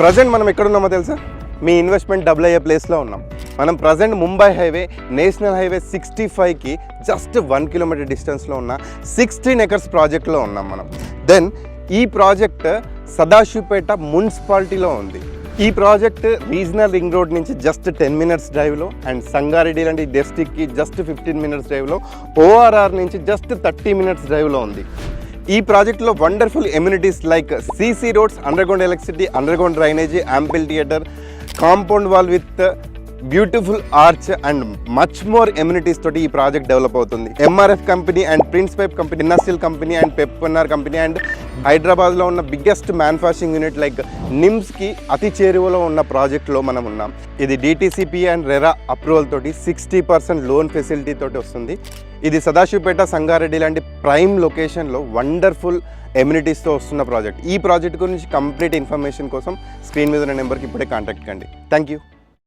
Present మనం ఎక్కడున్నామో తెలుసా? మీ ఇన్వెస్ట్మెంట్ డబుల్ అయ్యే ప్లేస్లో ఉన్నాం. మనం present Mumbai highway, national highway 65కి జస్ట్ 1 కిలోమీటర్ డిస్టెన్స్లో ఉన్న 16 ఎకర్స్ ప్రాజెక్ట్లో ఉన్నాం మనం. దెన్ ఈ ప్రాజెక్ట్ సదాశివపేట మున్సిపాలిటీలో ఉంది. ఈ ప్రాజెక్ట్ రీజనల్ రింగ్ రోడ్ నుంచి జస్ట్ 10 మినిట్స్ డ్రైవ్లో అండ్ సంగారెడ్డి లాంటి డిస్ట్రిక్ట్కి జస్ట్ 15 మినిట్స్ డ్రైవ్లో, ఓఆర్ఆర్ నుంచి జస్ట్ 30 మినిట్స్ డ్రైవ్లో ఉంది. ఈ ప్రాజెక్ట్లో wonderful amenities like CC roads, underground electricity, underground drainage, ample theatre, compound wall with beautiful arch and much more amenities తోటి ఈ ప్రాజెక్ట్ డెవలప్ అవుతుంది. MRF company and Prince Pipe company, industrial company and పెప్పన్నార్ company and హైదరాబాద్లో ఉన్న biggest manufacturing unit like నిమ్స్కి అతి చేరువలో ఉన్న ప్రాజెక్ట్లో మనం ఉన్నాం. ఇది డిటిసిపి అండ్ రెరా అప్రూవల్ తోటి 60% లోన్ ఫెసిలిటీ తోటి వస్తుంది. ఇది సదాశివపేట, సంగారెడ్డి లాంటి ప్రైమ్ లొకేషన్లో వండర్ఫుల్ ఎమ్యూనిటీస్తో వస్తున్న ప్రాజెక్ట్. ఈ ప్రాజెక్ట్ గురించి కంప్లీట్ ఇన్ఫర్మేషన్ కోసం స్క్రీన్ మీద ఉన్న నెంబర్కి ఇప్పుడే కాంటాక్ట్ కండి. Thank you.